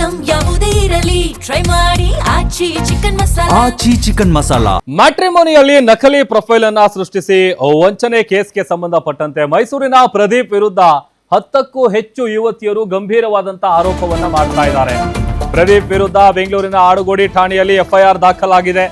Item ಯಾವುದೇ ಇರಲಿ try ಮಾಡಿ ಆಚಿ ಚಿಕನ್ ಮಸಾಲಾ. ಆಚಿ ಚಿಕನ್ ಮಸಾಲಾ. ಮ್ಯಾಟ್ರಿಮೋನಿಯಲ್ಲಿ ನಕಲಿ ಪ್ರೊಫೈಲ್ ಅನ್ನ ಸೃಷ್ಟಿಸಿ ವಂಚನೆ ಕೇಸ್ಗೆ ಸಂಬಂಧಪಟ್ಟಂತೆ ಮೈಸೂರಿನ ಪ್ರದೀಪ್ ವಿರುದ್ಧ 10ಕ್ಕೂ ಹೆಚ್ಚು ಯುವತಿಯರು ಗಂಭೀರವಾದಂತಹ ಆರೋಪವನ್ನ ಮಾಡ್ತಾ ಇದ್ದಾರೆ. ಪ್ರದೀಪ್ ವಿರುದ್ಧ ಬೆಂಗಳೂರಿನ ಆಡುಗೋಡಿ ಠಾಣೆಯಲ್ಲಿ ಎಫ್ಐಆರ್ ದಾಖಲಾಗಿದೆ.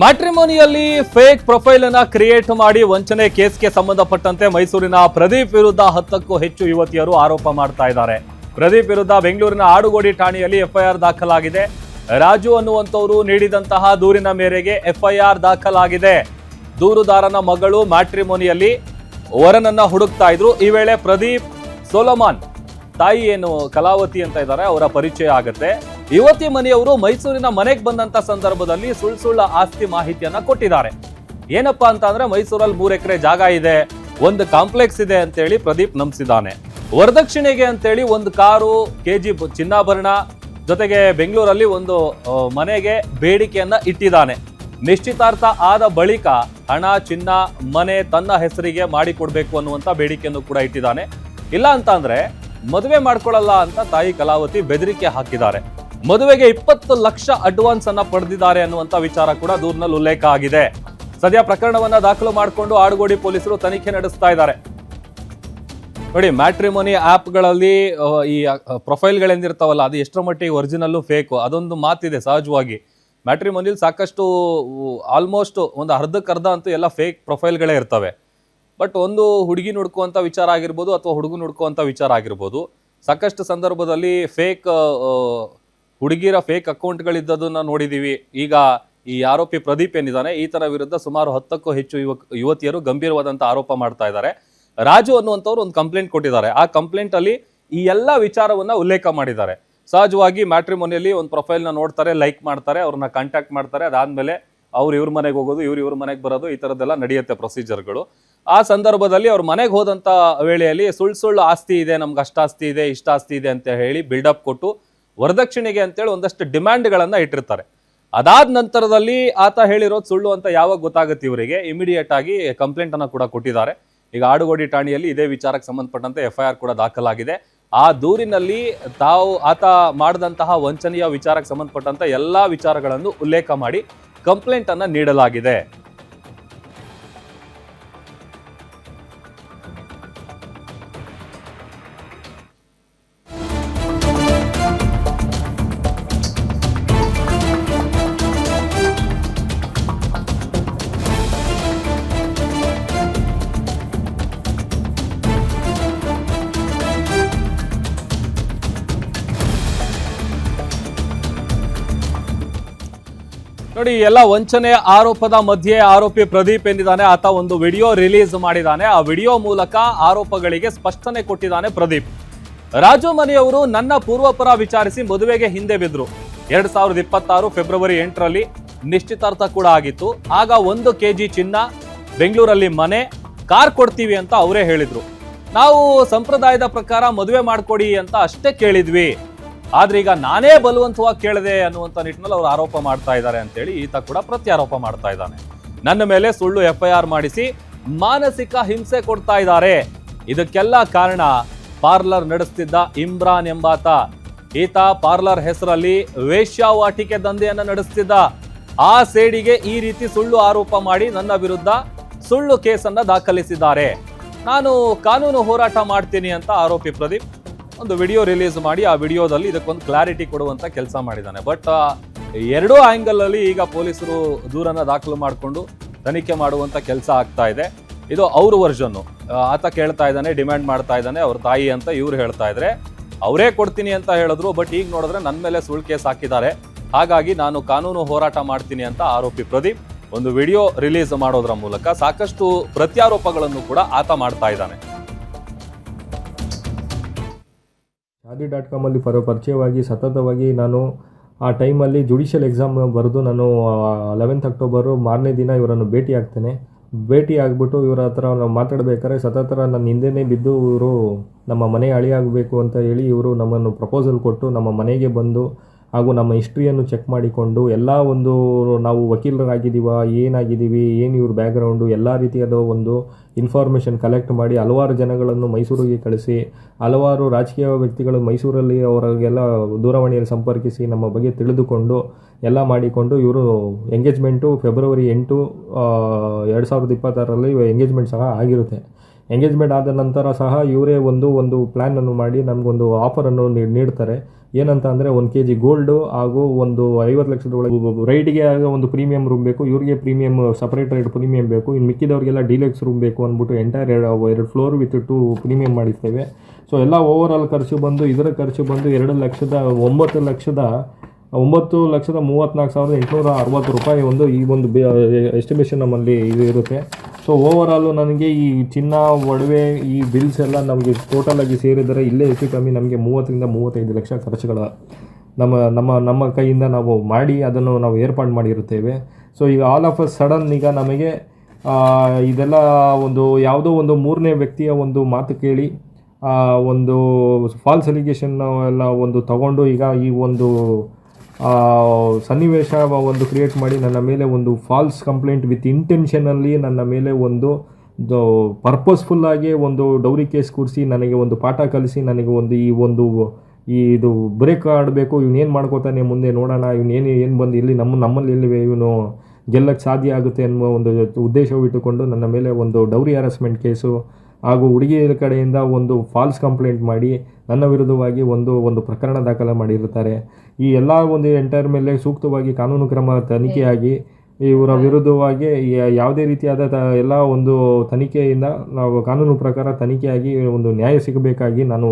ಮ್ಯಾಟ್ರಿಮೋನಿಯಲ್ಲಿ ಫೇಕ್ ಪ್ರೊಫೈಲ್ ಅನ್ನ ಕ್ರಿಯೇಟ್ ಮಾಡಿ ವಂಚನೆ ಕೇಸ್ಗೆ ಸಂಬಂಧಪಟ್ಟಂತೆ ಮೈಸೂರಿನ ಪ್ರದೀಪ್ ವಿರುದ್ಧ 10ಕ್ಕೂ ಹೆಚ್ಚು ಯುವತಿಯರು ಆರೋಪ ಮಾಡ್ತಾ ಇದ್ದಾರೆ. ಪ್ರದೀಪ್ ವಿರುದ್ಧ ಬೆಂಗಳೂರಿನ ಆಡುಗೋಡಿ ಠಾಣೆಯಲ್ಲಿ ಎಫ್ಐಆರ್ ದಾಖಲಾಗಿದೆ. ರಾಜು ಅನ್ನುವಂಥವರು ನೀಡಿದಂತಹ ದೂರಿನ ಮೇರೆಗೆ ಎಫ್ಐಆರ್ ದಾಖಲಾಗಿದೆ. ದೂರುದಾರನ ಮಗಳು ಮ್ಯಾಟ್ರಿಮೋನಿಯಲ್ಲಿ ವರನನ್ನ ಹುಡುಕ್ತಾ ಇದ್ರು. ಈ ವೇಳೆ ಪ್ರದೀಪ್ ಸೋಲಮಾನ್ ತಾಯಿ ಏನು ಕಲಾವತಿ ಅಂತ ಇದ್ದಾರೆ, ಅವರ ಪರಿಚಯ ಆಗುತ್ತೆ. ಯುವತಿ ಮನೆಯವರು ಮೈಸೂರಿನ ಮನೆಗೆ ಬಂದಂತ ಸಂದರ್ಭದಲ್ಲಿ ಸುಳ್ಳ ಆಸ್ತಿ ಮಾಹಿತಿಯನ್ನ ಕೊಟ್ಟಿದ್ದಾರೆ. ಏನಪ್ಪಾ ಅಂತ ಅಂದ್ರೆ ಮೈಸೂರಲ್ಲಿ 3 ಎಕರೆ ಜಾಗ ಇದೆ, ಒಂದು ಕಾಂಪ್ಲೆಕ್ಸ್ ಇದೆ ಅಂತೇಳಿ ಪ್ರದೀಪ್ ನಂಬಿಸಿದ್ದಾನೆ. ವರದಕ್ಷಿಣೆಗೆ ಅಂತೇಳಿ ಒಂದು ಕಾರು, ಕೆಜಿ ಚಿನ್ನಾಭರಣ ಜೊತೆಗೆ ಬೆಂಗಳೂರಲ್ಲಿ ಒಂದು ಮನೆಗೆ ಬೇಡಿಕೆಯನ್ನ ಇಟ್ಟಿದ್ದಾನೆ. ನಿಶ್ಚಿತಾರ್ಥ ಆದ ಬಳಿಕ ಹಣ, ಚಿನ್ನ, ಮನೆ ತನ್ನ ಹೆಸರಿಗೆ ಮಾಡಿಕೊಡ್ಬೇಕು ಅನ್ನುವಂತ ಬೇಡಿಕೆಯನ್ನು ಕೂಡ ಇಟ್ಟಿದ್ದಾನೆ. ಇಲ್ಲ ಅಂತ ಅಂದ್ರೆ ಮದುವೆ ಮಾಡ್ಕೊಳ್ಳಲ್ಲ ಅಂತ ತಾಯಿ ಕಲಾವತಿ ಬೆದರಿಕೆ ಹಾಕಿದ್ದಾರೆ. ಮದುವೆಗೆ 20 ಲಕ್ಷ ಅಡ್ವಾನ್ಸ್ ಅನ್ನ ಪಡೆದಿದ್ದಾರೆ ಅನ್ನುವಂತ ವಿಚಾರ ಕೂಡ ದೂರಿನಲ್ಲಿ ಉಲ್ಲೇಖ ಆಗಿದೆ. ಸದ್ಯ ಪ್ರಕರಣವನ್ನ ದಾಖಲು ಮಾಡಿಕೊಂಡು ಆಡುಗೋಡಿ ಪೊಲೀಸರು ತನಿಖೆ ನಡೆಸ್ತಾ ಇದ್ದಾರೆ. ನೋಡಿ, ಮ್ಯಾಟ್ರಿಮೋನಿ ಆಪ್ಗಳಲ್ಲಿ ಈ ಪ್ರೊಫೈಲ್ಗಳೇನಿರ್ತಾವಲ್ಲ, ಅದು ಎಷ್ಟರ ಮಟ್ಟಿಗೆ ಒರಿಜಿನಲ್ಲು ಫೇಕು ಅದೊಂದು ಮಾತಿದೆ ಸಹಜವಾಗಿ. ಮ್ಯಾಟ್ರಿಮೋನಿಯಲ್ಲಿ ಸಾಕಷ್ಟು ಆಲ್ಮೋಸ್ಟ್ ಒಂದು ಅರ್ಧಕ್ಕರ್ಧ ಅಂತೂ ಎಲ್ಲ ಫೇಕ್ ಪ್ರೊಫೈಲ್ಗಳೇ ಇರ್ತವೆ. ಬಟ್ ಒಂದು ಹುಡುಗಿ ಹುಡುಕುವಂಥ ವಿಚಾರ ಆಗಿರ್ಬೋದು ಅಥವಾ ಹುಡುಗನ ಹುಡುಕುವಂಥ ವಿಚಾರ ಆಗಿರ್ಬೋದು, ಸಾಕಷ್ಟು ಸಂದರ್ಭದಲ್ಲಿ ಫೇಕ್ ಹುಡುಗಿರ ಫೇಕ್ ಅಕೌಂಟ್ಗಳಿದ್ದದನ್ನ ನೋಡಿದ್ದೀವಿ. ಈಗ ಈ ಆರೋಪಿ ಪ್ರದೀಪ್ ಏನಿದ್ದಾನೆ, ಈತನ ವಿರುದ್ಧ ಸುಮಾರು 10ಕ್ಕೂ ಹೆಚ್ಚು ಯುವತಿಯರು ಗಂಭೀರವಾದಂಥ ಆರೋಪ ಮಾಡ್ತಾ ಇದ್ದಾರೆ. ರಾಜು ಅನ್ನುವಂಥವ್ರು ಒಂದು ಕಂಪ್ಲೇಂಟ್ ಕೊಟ್ಟಿದ್ದಾರೆ. ಆ ಕಂಪ್ಲೇಂಟ್ ಅಲ್ಲಿ ಈ ಎಲ್ಲ ವಿಚಾರವನ್ನ ಉಲ್ಲೇಖ ಮಾಡಿದ್ದಾರೆ. ಸಹಜವಾಗಿ ಮ್ಯಾಟ್ರಿಮೋನಿಯಲ್ಲಿ ಒಂದು ಪ್ರೊಫೈಲ್ನ ನೋಡ್ತಾರೆ, ಲೈಕ್ ಮಾಡ್ತಾರೆ, ಅವ್ರನ್ನ ಕಾಂಟ್ಯಾಕ್ಟ್ ಮಾಡ್ತಾರೆ. ಅದಾದ್ಮೇಲೆ ಅವ್ರು ಇವ್ರ ಮನೆಗೆ ಹೋಗೋದು, ಇವ್ರ ಮನೆಗೆ ಬರೋದು, ಈ ಥರದ್ದೆಲ್ಲ ನಡೆಯುತ್ತೆ ಪ್ರೊಸೀಜರ್ಗಳು. ಆ ಸಂದರ್ಭದಲ್ಲಿ ಅವ್ರ ಮನೆಗೆ ಹೋದಂಥ ವೇಳೆಯಲ್ಲಿ ಸುಳ್ಳು ಆಸ್ತಿ ಇದೆ, ನಮ್ಗೆ ಅಷ್ಟಾಸ್ತಿ ಇದೆ, ಇಷ್ಟ ಆಸ್ತಿ ಇದೆ ಅಂತ ಹೇಳಿ ಬಿಲ್ಡಪ್ ಕೊಟ್ಟು ವರದಕ್ಷಿಣೆಗೆ ಅಂತೇಳಿ ಒಂದಷ್ಟು ಡಿಮ್ಯಾಂಡ್ಗಳನ್ನ ಇಟ್ಟಿರ್ತಾರೆ. ಅದಾದ ನಂತರದಲ್ಲಿ ಆತ ಹೇಳಿರೋದು ಸುಳ್ಳು ಅಂತ ಯಾವಾಗ ಗೊತ್ತಾಗುತ್ತೆ ಇವರಿಗೆ, ಇಮಿಡಿಯೇಟ್ ಆಗಿ ಕಂಪ್ಲೇಂಟ್ ಅನ್ನ ಕೂಡ ಕೊಟ್ಟಿದ್ದಾರೆ. ಈಗ ಆಡುಗೋಡಿ ಠಾಣೆಯಲ್ಲಿ ಇದೇ ವಿಚಾರಕ್ಕೆ ಸಂಬಂಧಪಟ್ಟಂತೆ ಎಫ್ಐಆರ್ ಕೂಡ ದಾಖಲಾಗಿದೆ. ಆ ದೂರಿನಲ್ಲಿ ಆತ ಮಾಡಿದಂತಹ ವಂಚನೆಯ ವಿಚಾರಕ್ಕೆ ಸಂಬಂಧಪಟ್ಟಂತ ಎಲ್ಲಾ ವಿಚಾರಗಳನ್ನು ಉಲ್ಲೇಖ ಮಾಡಿ ಕಂಪ್ಲೇಂಟ್ ಅನ್ನ ನೀಡಲಾಗಿದೆ. ನೋಡಿ, ಎಲ್ಲ ವಂಚನೆ ಆರೋಪದ ಮಧ್ಯೆ ಆರೋಪಿ ಪ್ರದೀಪ್ ಏನಿದ್ದಾನೆ, ಆತ ಒಂದು ವಿಡಿಯೋ ರಿಲೀಸ್ ಮಾಡಿದ್ದಾನೆ. ಆ ವಿಡಿಯೋ ಮೂಲಕ ಆರೋಪಗಳಿಗೆ ಸ್ಪಷ್ಟನೆ ಕೊಟ್ಟಿದ್ದಾನೆ ಪ್ರದೀಪ್. ರಾಜು ಮನೆಯವರು ನನ್ನ ಪೂರ್ವಪರ ವಿಚಾರಿಸಿ ಮದುವೆಗೆ ಹಿಂದೆ ಬಿದ್ರು. 2026 ಫೆಬ್ರವರಿ 8ರಲ್ಲಿ ನಿಶ್ಚಿತಾರ್ಥ ಕೂಡ ಆಗಿತ್ತು. ಆಗ 1 ಕೆಜಿ ಚಿನ್ನ, ಬೆಂಗಳೂರಲ್ಲಿ ಮನೆ, ಕಾರ್ ಕೊಡ್ತೀವಿ ಅಂತ ಅವರೇ ಹೇಳಿದ್ರು. ನಾವು ಸಂಪ್ರದಾಯದ ಪ್ರಕಾರ ಮದುವೆ ಮಾಡ್ಕೊಡಿ ಅಂತ ಅಷ್ಟೇ ಕೇಳಿದ್ವಿ. ಆದ್ರೆ ಈಗ ನಾನೇ ಬಲವಂತವಾಗಿ ಕೇಳಿದೆ ಅನ್ನುವಂಥ ನಿಟ್ಟಿನಲ್ಲಿ ಅವರು ಆರೋಪ ಮಾಡ್ತಾ ಇದ್ದಾರೆ ಅಂತೇಳಿ ಈತ ಕೂಡ ಪ್ರತ್ಯಾರೋಪ ಮಾಡ್ತಾ ಇದ್ದಾನೆ. ನನ್ನ ಮೇಲೆ ಸುಳ್ಳು ಎಫ್ಐಆರ್ ಮಾಡಿಸಿ ಮಾನಸಿಕ ಹಿಂಸೆ ಕೊಡ್ತಾ ಇದ್ದಾರೆ. ಇದಕ್ಕೆಲ್ಲ ಕಾರಣ ಪಾರ್ಲರ್ ನಡೆಸ್ತಿದ್ದ ಇಮ್ರಾನ್ ಎಂಬಾತ. ಈತ ಪಾರ್ಲರ್ ಹೆಸರಲ್ಲಿ ವೇಶ್ಯಾವಾಟಿಕೆ ದಂಧೆಯನ್ನ ನಡೆಸ್ತಿದ್ದ. ಆ ಸೇಡಿಗೆ ಈ ರೀತಿ ಸುಳ್ಳು ಆರೋಪ ಮಾಡಿ ನನ್ನ ವಿರುದ್ಧ ಸುಳ್ಳು ಕೇಸನ್ನ ದಾಖಲಿಸಿದ್ದಾರೆ. ನಾನು ಕಾನೂನು ಹೋರಾಟ ಮಾಡ್ತೀನಿ ಅಂತ ಆರೋಪಿ ಪ್ರದೀಪ್ ಒಂದು ವಿಡಿಯೋ ರಿಲೀಸ್ ಮಾಡಿ ಆ ವಿಡಿಯೋದಲ್ಲಿ ಇದಕ್ಕೊಂದು ಕ್ಲಾರಿಟಿ ಕೊಡುವಂತ ಕೆಲಸ ಮಾಡಿದ್ದಾನೆ. ಬಟ್ ಎರಡೂ ಆಂಗಲ್ ಅಲ್ಲಿ ಈಗ ಪೊಲೀಸರು ದೂರನ್ನ ದಾಖಲು ಮಾಡಿಕೊಂಡು ತನಿಖೆ ಮಾಡುವಂತ ಕೆಲಸ ಆಗ್ತಾ ಇದೆ. ಇದು ಅವ್ರ ವರ್ಷನ್. ಆತ ಕೇಳ್ತಾ ಇದ್ದಾನೆ, ಡಿಮ್ಯಾಂಡ್ ಮಾಡ್ತಾ ಇದ್ದಾನೆ, ಅವ್ರ ತಾಯಿ ಅಂತ ಇವ್ರು ಹೇಳ್ತಾ ಇದ್ರೆ, ಅವರೇ ಕೊಡ್ತೀನಿ ಅಂತ ಹೇಳಿದ್ರು. ಬಟ್ ಈಗ ನೋಡಿದ್ರೆ ನನ್ನ ಮೇಲೆ ಸುಳ್ಳು ಕೇಸ್ ಹಾಕಿದ್ದಾರೆ. ಹಾಗಾಗಿ ನಾನು ಕಾನೂನು ಹೋರಾಟ ಮಾಡ್ತೀನಿ ಅಂತ ಆರೋಪಿ ಪ್ರದೀಪ್ ಒಂದು ವಿಡಿಯೋ ರಿಲೀಸ್ ಮಾಡೋದ್ರ ಮೂಲಕ ಸಾಕಷ್ಟು ಪ್ರತ್ಯಾರೋಪಗಳನ್ನು ಕೂಡ ಆತ ಮಾಡ್ತಾ ಇದ್ದಾನೆ. Shaadi.com ಪರಿಚಯವಾಗಿ ಸತತವಾಗಿ ನಾನು ಆ ಟೈಮಲ್ಲಿ ಜುಡಿಷಿಯಲ್ ಎಕ್ಸಾಮ್ ಬರೆದು ನಾನು 11th ಅಕ್ಟೋಬರು ಮಾರನೇ ದಿನ ಇವರನ್ನು ಭೇಟಿ ಆಗ್ತೇನೆ. ಭೇಟಿ ಆಗಿಬಿಟ್ಟು ಇವರ ಹತ್ರ ನಾವು ಮಾತಾಡಬೇಕಾದ್ರೆ ಸತತ ನನ್ನ ಹಿಂದೆನೇ ಬಿದ್ದು ಇವರು ನಮ್ಮ ಮನೆ ಅಳಿಯಾಗಬೇಕು ಅಂತ ಹೇಳಿ ಇವರು ನಮ್ಮನ್ನು ಪ್ರಪೋಸಲ್ ಕೊಟ್ಟು ನಮ್ಮ ಮನೆಗೆ ಬಂದು ಹಾಗೂ ನಮ್ಮ ಹಿಸ್ಟ್ರಿಯನ್ನು ಚೆಕ್ ಮಾಡಿಕೊಂಡು ಎಲ್ಲ ಒಂದು ನಾವು ವಕೀಲರಾಗಿದ್ದೀವ, ಏನಾಗಿದ್ದೀವಿ, ಏನು ಇವ್ರ ಬ್ಯಾಕ್ಗ್ರೌಂಡು ಎಲ್ಲ ರೀತಿಯಾದ ಒಂದು ಇನ್ಫಾರ್ಮೇಷನ್ ಕಲೆಕ್ಟ್ ಮಾಡಿ ಹಲವಾರು ಜನಗಳನ್ನು ಮೈಸೂರಿಗೆ ಕಳಿಸಿ ಹಲವಾರು ರಾಜಕೀಯ ವ್ಯಕ್ತಿಗಳು ಮೈಸೂರಲ್ಲಿ ಅವರಿಗೆಲ್ಲ ದೂರವಾಣಿಯಲ್ಲಿ ಸಂಪರ್ಕಿಸಿ ನಮ್ಮ ಬಗ್ಗೆ ತಿಳಿದುಕೊಂಡು ಎಲ್ಲ ಮಾಡಿಕೊಂಡು ಇವರು ಎಂಗೇಜ್ಮೆಂಟು ಫೆಬ್ರವರಿ 8, 2026ರಲ್ಲಿ ಎಂಗೇಜ್ಮೆಂಟ್ ಸಹ ಆಗಿರುತ್ತೆ. ಎಂಗೇಜ್ಮೆಂಟ್ ಆದ ನಂತರ ಸಹ ಇವರೇ ಒಂದು ಪ್ಲ್ಯಾನನ್ನು ಮಾಡಿ ನನಗೊಂದು ಆಫರನ್ನು ನೀಡ್ತಾರೆ. ಏನಂತ ಅಂದರೆ 1 kg ಗೋಲ್ಡು ಹಾಗೂ ಒಂದು 50 ಲಕ್ಷದ ಒಳಗೆ ರೈಡ್ಗೆ ಆಗ ಒಂದು ಪ್ರೀಮಿಯಂ ರೂಮ್ ಬೇಕು, ಇವರಿಗೆ ಪ್ರೀಮಿಯಂ ಸಪ್ರೇಟ್ ರೈಡ್ ಪ್ರೀಮಿಯಂ ಬೇಕು, ಇನ್ನು ಮಿಕ್ಕಿದವ್ರಿಗೆಲ್ಲ ಡೀಲಕ್ಸ್ ರೂಮ್ ಬೇಕು ಅಂದ್ಬಿಟ್ಟು ಎಂಟೈರ್ 2 ಫ್ಲೋರ್ ವಿತ್ 2 ಪ್ರೀಮಿಯಂ ಮಾಡಿರ್ತೇವೆ. ಸೊ ಎಲ್ಲ ಓವರ್ ಆಲ್ ಖರ್ಚು ಬಂದು ಇದರ ಖರ್ಚು ಬಂದು 9,34,860 ರೂಪಾಯಿ ಈ ಒಂದು ಎಸ್ಟಿಮೇಷನ್ ನಮ್ಮಲ್ಲಿ ಇದು ಇರುತ್ತೆ. ಸೊ ಓವರ್ ಆಲು ನನಗೆ ಈ ಚಿನ್ನ ಒಡವೆ ಈ ಬಿಲ್ಸ್ ಎಲ್ಲ ನಮಗೆ ಟೋಟಲಾಗಿ ಸೇರಿದರೆ ಇಲ್ಲೇ ಹೆಚ್ಚು ಕಮ್ಮಿ ನಮಗೆ 30-35 ಲಕ್ಷ ಖರ್ಚುಗಳ ನಮ್ಮ ಕೈಯಿಂದ ನಾವು ಮಾಡಿ ಅದನ್ನು ನಾವು ಏರ್ಪಾಡು ಮಾಡಿರುತ್ತೇವೆ. ಸೊ ಈಗ ಆಲ್ ಆಫ್ ಅ ಸಡನ್ ಈಗ ನಮಗೆ ಇದೆಲ್ಲ ಒಂದು ಯಾವುದೋ ಒಂದು ಮೂರನೇ ವ್ಯಕ್ತಿಯ ಒಂದು ಮಾತು ಕೇಳಿ ಒಂದು ಫಾಲ್ಸ್ ಅಲಿಗೇಷನ್ ಎಲ್ಲ ಒಂದು ತಗೊಂಡು ಈಗ ಈ ಒಂದು ಸನ್ನಿವೇಶ ಒಂದು ಕ್ರಿಯೇಟ್ ಮಾಡಿ ನನ್ನ ಮೇಲೆ ಒಂದು ಫಾಲ್ಸ್ ಕಂಪ್ಲೇಂಟ್ ವಿತ್ ಇಂಟೆನ್ಷನಲ್ಲಿ ನನ್ನ ಮೇಲೆ ಒಂದು ಪರ್ಪಸ್ಫುಲ್ಲಾಗಿ ಒಂದು ಡೌರಿ ಕೇಸ್ ಕೂರಿಸಿ ನನಗೆ ಒಂದು ಪಾಠ ಕಲಿಸಿ ನನಗೆ ಇದು ಬ್ರೇಕ್ ಆಡಬೇಕು, ಇವನೇನು ಮಾಡ್ಕೋತಾನೆ ಮುಂದೆ ನೋಡೋಣ, ಏನು ಬಂದು ಇಲ್ಲಿ ನಮ್ಮಲ್ಲಿ ಎಲ್ಲಿ ಇವನು ಗೆಲ್ಲಕ್ಕೆ ಸಾಧ್ಯ ಆಗುತ್ತೆ ಅನ್ನುವ ಒಂದು ಉದ್ದೇಶವಿಟ್ಟುಕೊಂಡು ನನ್ನ ಮೇಲೆ ಒಂದು ಡೌರಿ ಹ್ಯಾರಸ್ಮೆಂಟ್ ಕೇಸು ಹಾಗೂ ಹುಡುಗಿಯರ ಕಡೆಯಿಂದ ಒಂದು ಫಾಲ್ಸ್ ಕಂಪ್ಲೇಂಟ್ ಮಾಡಿ ನನ್ನ ವಿರುದ್ಧವಾಗಿ ಒಂದು ಪ್ರಕರಣ ದಾಖಲೆ ಮಾಡಿರುತ್ತಾರೆ. ಈ ಎಲ್ಲ ಒಂದು ಎಂಟೈರ್ ಮೇಲೆ ಸೂಕ್ತವಾಗಿ ಕಾನೂನು ಕ್ರಮ ತನಿಖೆಯಾಗಿ ಇವರ ವಿರುದ್ಧವಾಗಿ ಯಾವುದೇ ರೀತಿಯಾದ ಎಲ್ಲ ಒಂದು ತನಿಖೆಯಿಂದ ನಾವು ಕಾನೂನು ಪ್ರಕಾರ ತನಿಖೆಯಾಗಿ ಒಂದು ನ್ಯಾಯ ಸಿಗಬೇಕಾಗಿ ನಾನು